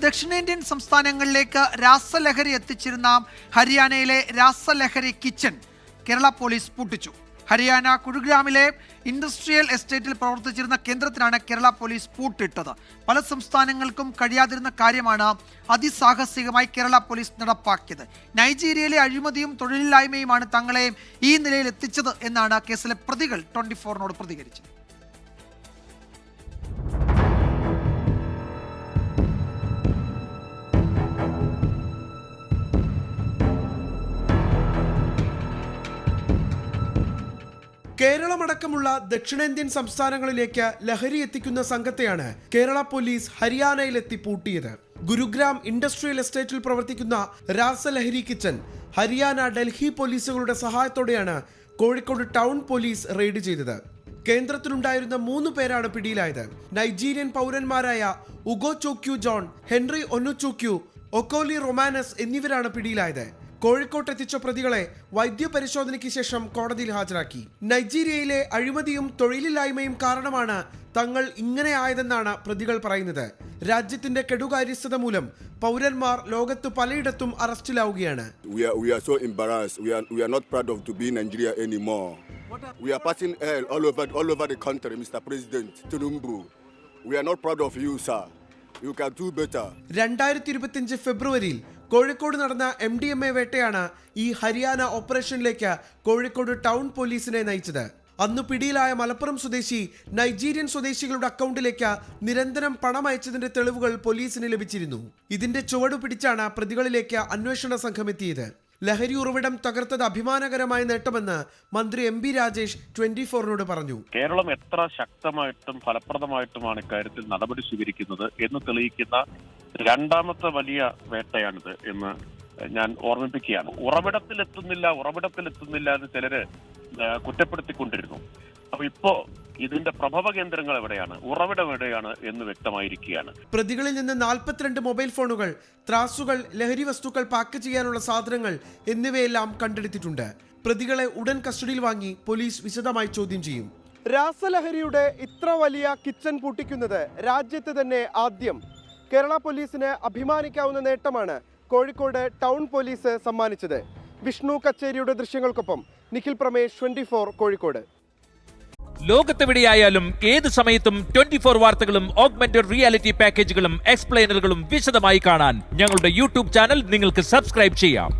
ദക്ഷിണേന്ത്യൻ സംസ്ഥാനങ്ങളിലേക്ക് രാസലഹരി എത്തിച്ചിരുന്ന ഹരിയാനയിലെ രാസലഹരി കിച്ചൺ കേരള പോലീസ് പൂട്ടിച്ചു. ഹരിയാന കുരുഗ്രാമിലെ ഇൻഡസ്ട്രിയൽ എസ്റ്റേറ്റിൽ പ്രവർത്തിച്ചിരുന്ന കേന്ദ്രത്തിനാണ് കേരള പോലീസ് പൂട്ടിട്ടത്. പല സംസ്ഥാനങ്ങൾക്കും കഴിയാതിരുന്ന കാര്യമാണ് അതിസാഹസികമായി കേരള പോലീസ് നടപ്പാക്കിയത്. നൈജീരിയയിലെ അഴിമതിയും തൊഴിലില്ലായ്മയുമാണ് തങ്ങളെ ഈ നിലയിൽ എത്തിച്ചത് എന്നാണ് കേസിലെ പ്രതികൾ 24-നോട് പ്രതികരിച്ചത്. കേരളമടക്കമുള്ള ദക്ഷിണേന്ത്യൻ സംസ്ഥാനങ്ങളിലേക്ക് ലഹരി എത്തിക്കുന്ന സംഘത്തെയാണ് കേരള പോലീസ് ഹരിയാനയിലെത്തി പൂട്ടിയത്. ഗുരുഗ്രാം ഇൻഡസ്ട്രിയൽ എസ്റ്റേറ്റിൽ പ്രവർത്തിക്കുന്ന രാസലഹരി കിച്ചൺ ഹരിയാന ഡൽഹി പോലീസുകളുടെ സഹായത്തോടെയാണ് കോഴിക്കോട് ടൗൺ പോലീസ് റെയ്ഡ് ചെയ്തത്. കേന്ദ്രത്തിലുണ്ടായിരുന്ന 3 പേരാണ് പിടിയിലായത്. നൈജീരിയൻ പൗരന്മാരായ ഉഗോ ചോക്യു ജോൺ, ഹെൻറി ഒന്നുചോക്യു, ഒക്കോലി റൊമാനസ് എന്നിവരാണ് പിടിയിലായത്. കോഴിക്കോട്ട് എത്തിച്ച പ്രതികളെ വൈദ്യപരിശോധനയ്ക്ക് ശേഷം കോടതിയിൽ ഹാജരാക്കി. നൈജീരിയയിലെ അഴിമതിയും തൊഴിലില്ലായ്മയും കാരണമാണ് തങ്ങൾ ഇങ്ങനെ ആയതെന്നാണ് പ്രതികൾ പറയുന്നത്. രാജ്യത്തിന്റെ കെടുകാര്യസ്ഥത മൂലം പൗരന്മാർ ലോകത്ത് പലയിടത്തും അറസ്റ്റിലാവുകയാണ്. We are so embarrassed. We are not proud of to be in Nigeria anymore. We are passing hell all over the country, Mr. President Tinubu. We are not proud of you, sir. You can do better. 2025 ഫെബ്രുവരിയിൽ കോഴിക്കോട് നടന്ന MDMA വേട്ടയാണ് ഈ Haryana ഓപ്പറേഷനിലേക്ക് Kozhikode town പോലീസിനെ നയിച്ചത്. അന്ന് പിടിയിലായ മലപ്പുറം സ്വദേശി Nigerian സ്വദേശികളുടെ അക്കൗണ്ടിലേക്ക് നിരന്തരം പണം അയച്ചതിന്റെ തെളിവുകൾ പോലീസിന് ലഭിച്ചിരുന്നു. ഇതിന്റെ ചുവടു പിടിച്ചാണ് പ്രതികളിലേക്ക് അന്വേഷണ സംഘം എത്തിയത്. ലഹരി ഉറവിടം തകർത്തത് അഭിമാനകരമായ നേട്ടമെന്ന് മന്ത്രി MP രാജേഷ് 24-നോട് പറഞ്ഞു. കേരളം എത്ര ശക്തമായിട്ടും ഫലപ്രദമായിട്ടുമാണ് ഇക്കാര്യത്തിൽ നടപടി സ്വീകരിക്കുന്നത് എന്ന് തെളിയിക്കുന്ന രണ്ടാമത്തെ വലിയ വേട്ടയാണിത് എന്ന് ഞാൻ ഓർമ്മിപ്പിക്കുകയാണ്. ഉറവിടത്തിലെത്തുന്നില്ല എന്ന് ചിലര് കുറ്റപ്പെടുത്തിക്കൊണ്ടിരുന്നു. അപ്പൊ ഇപ്പോ ഇതിന്റെ പ്രഭവ കേന്ദ്രങ്ങൾ എവിടെയാണ്, ഉറവിടം എവിടെയാണ് എന്ന് വ്യക്തമായിരിക്കുകയാണ്. പ്രതികളിൽ നിന്ന് 42 മൊബൈൽ ഫോണുകൾ, ത്രാസുകൾ, ലഹരി വസ്തുക്കൾ പാക്ക് ചെയ്യാനുള്ള സാധനങ്ങൾ എന്നിവയെല്ലാം കണ്ടെടുത്തിട്ടുണ്ട്. പ്രതികളെ ഉടൻ കസ്റ്റഡിയിൽ വാങ്ങി പോലീസ് വിശദമായി ചോദ്യം ചെയ്യും. രാസലഹരിയുടെ ഇത്ര വലിയ കിച്ചൺ പൂട്ടിക്കുന്നത് രാജ്യത്ത് തന്നെ ആദ്യം. കേരള പോലീസിന് അഭിമാനിക്കാവുന്ന നേട്ടമാണ് കോഴിക്കോട് ടൗൺ പോലീസ് സമ്മാനിച്ചത്. വിഷ്ണു കച്ചേരിയുടെ ദൃശ്യങ്ങൾക്കൊപ്പം നിഖിൽ പ്രമേഷ്, 24 കോഴിക്കോട്. ലോകത്തെവിടെയായാലും ഏത് സമയത്തും 24 വാർത്തകളും ഓഗ്മെന്റഡ് റിയാലിറ്റി പാക്കേജുകളും എക്സ്പ്ലെയിനറുകളും വിശദമായി കാണാൻ ഞങ്ങളുടെ YouTube ചാനൽ നിങ്ങൾക്ക് സബ്സ്ക്രൈബ് ചെയ്യാം.